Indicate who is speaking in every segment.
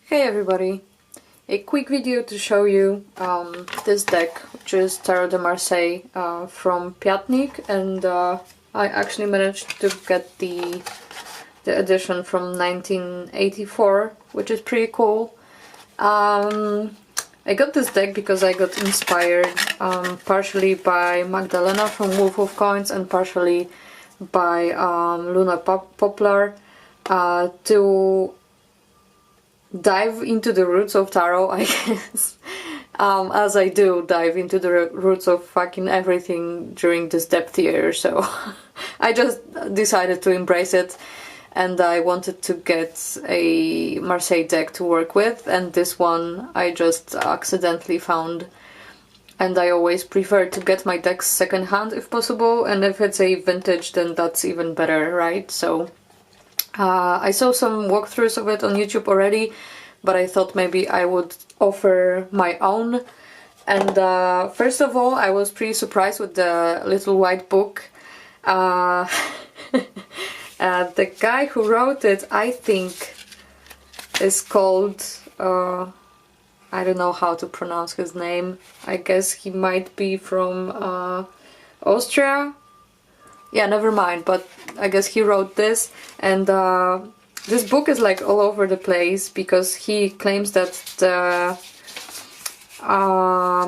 Speaker 1: Hey everybody! A quick video to show you this deck, which is Tarot de Marseille from Piatnik, and I actually managed to get the edition from 1984, which is pretty cool. I got this deck because I got inspired partially by Magdalena from Wolf of Coins and partially by Luna Poplar to dive into the roots of tarot, I guess, as I do dive into the roots of fucking everything during this depth year, so I just decided to embrace it, and I wanted to get a Marseille deck to work with, and this one I just accidentally found, and I always prefer to get my decks secondhand if possible, and if it's a vintage then that's even better, right? So I saw some walkthroughs of it on YouTube already, but I thought maybe I would offer my own. And first of all, I was pretty surprised with the little white book. The guy who wrote it, I think, is called... I don't know how to pronounce his name. I guess he might be from Austria. Yeah, never mind, but I guess he wrote this, and this book is like all over the place because he claims that the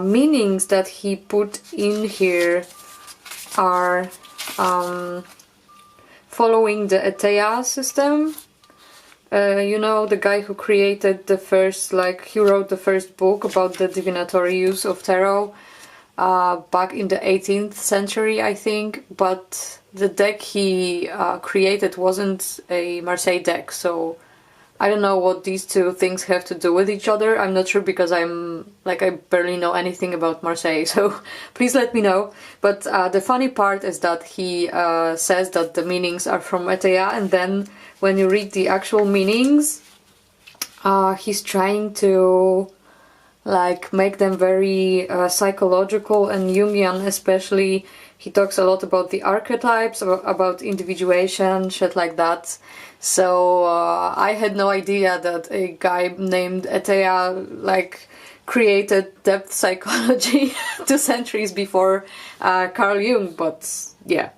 Speaker 1: meanings that he put in here are following the Eteia system. You know, the guy who created the first, he wrote the first book about the divinatory use of tarot back in the 18th century, I think, but the deck he created wasn't a Marseille deck, so I don't know what these two things have to do with each other. I'm not sure because I barely know anything about Marseille, so please let me know. But the funny part is that he says that the meanings are from Eteia, and then when you read the actual meanings, he's trying to make them very psychological and Jungian, especially. He talks a lot about the archetypes, about individuation, shit like that. So I had no idea that a guy named Eteia created depth psychology 2 centuries before Carl Jung, but yeah.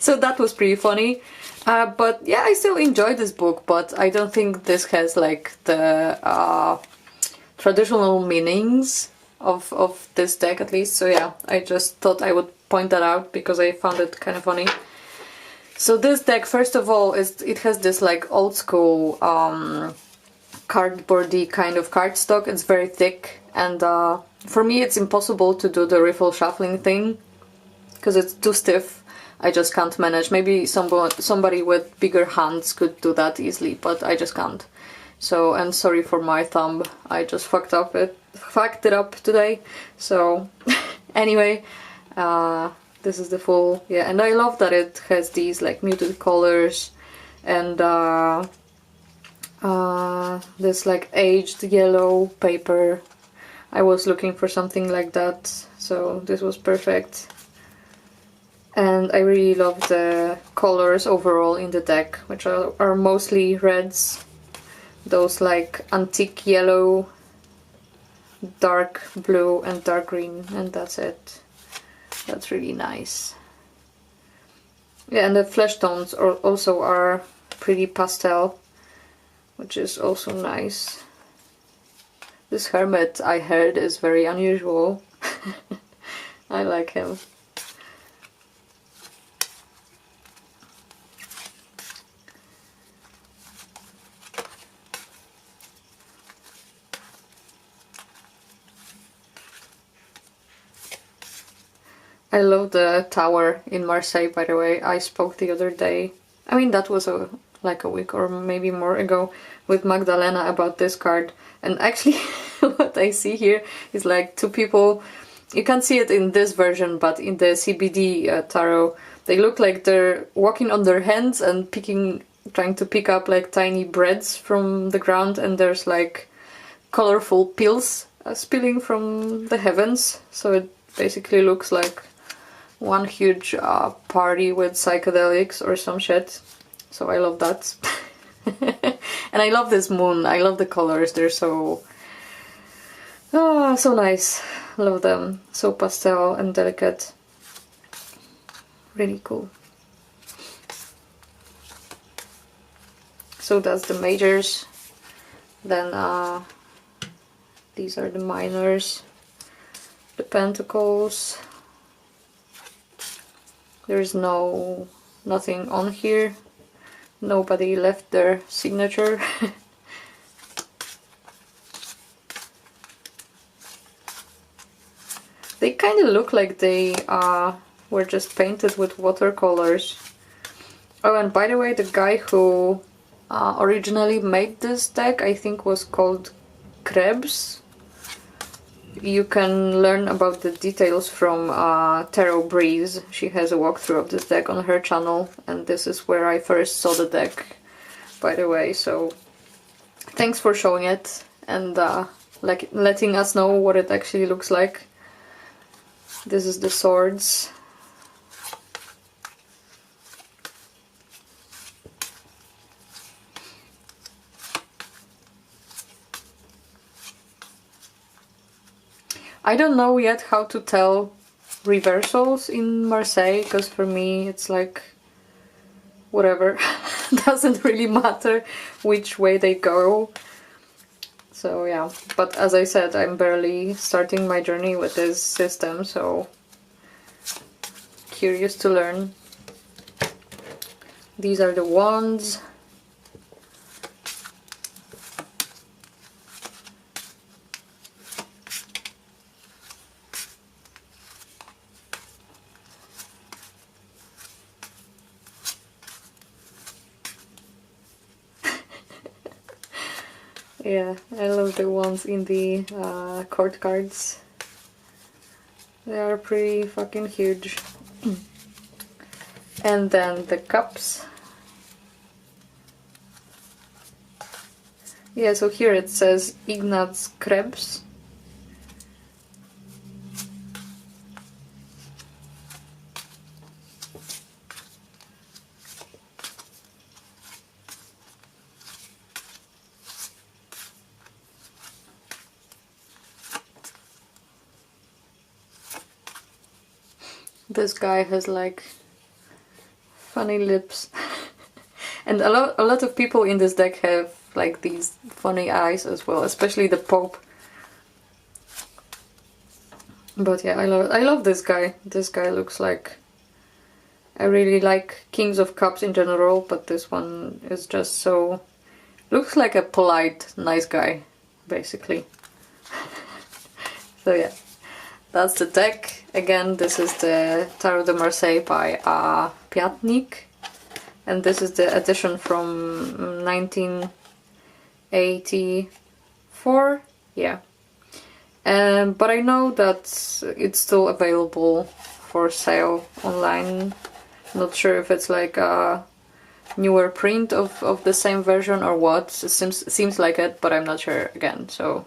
Speaker 1: So that was pretty funny. But yeah, I still enjoy this book, but I don't think this has the traditional meanings of this deck, at least. So yeah, I just thought I would point that out because I found it kind of funny. So this deck, first of all, it has this old school cardboardy kind of cardstock. It's very thick, and for me it's impossible to do the riffle shuffling thing because it's too stiff. I just can't manage. Maybe somebody with bigger hands could do that easily, but I just can't. So, and sorry for my thumb, I just fucked it up today. So anyway, this is the full, yeah, and I love that it has these muted colors and this aged yellow paper. I was looking for something like that, so this was perfect. And I really love the colors overall in the deck, which are mostly reds. Those antique yellow, dark blue and dark green, and that's it. That's really nice. Yeah, and the flesh tones also are pretty pastel, which is also nice. This hermit, I heard, is very unusual. I like him. I love the tower in Marseille, by the way. I spoke the other day, I mean that was a week or maybe more ago, with Magdalena about this card, and actually what I see here is 2 people. You can't see it in this version, but in the CBD tarot they look like they're walking on their hands and trying to pick up tiny breads from the ground, and there's colorful pills spilling from the heavens, so it basically looks like one huge party with psychedelics or some shit. So I love that. And I love this moon. I love the colors. They're so... oh, so nice. Love them. So pastel and delicate. Really cool. So that's the majors. Then these are the minors. The pentacles. There's nothing on here. Nobody left their signature. They kind of look like they were just painted with watercolors. Oh, and by the way, the guy who originally made this deck, I think was called Krebs. You can learn about the details from Tarot Breeze. She has a walkthrough of this deck on her channel, and this is where I first saw the deck, by the way. So thanks for showing it and like letting us know what it actually looks like. This is the swords. I don't know yet how to tell reversals in Marseille, because for me it's like whatever. Doesn't really matter which way they go. So yeah, but as I said, I'm barely starting my journey with this system, so curious to learn. These are the wands. Yeah, I love the ones in the court cards. They are pretty fucking huge. And then the cups. Yeah, so here it says Ignaz Krebs. This guy has like funny lips. And a lot of people in this deck have like these funny eyes as well, especially the Pope. But yeah, I love this guy. This guy looks like... I really like Kings of Cups in general, but this one is just so... looks like a polite, nice guy, basically. So yeah, that's the deck. Again, this is the Tarot de Marseille by Piatnik. And this is the edition from 1984. Yeah. But I know that it's still available for sale online. Not sure if it's like a newer print of the same version or what. It seems like it, but I'm not sure again. So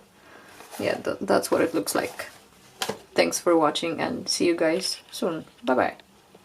Speaker 1: yeah, that's what it looks like. Thanks for watching and see you guys soon. Bye bye.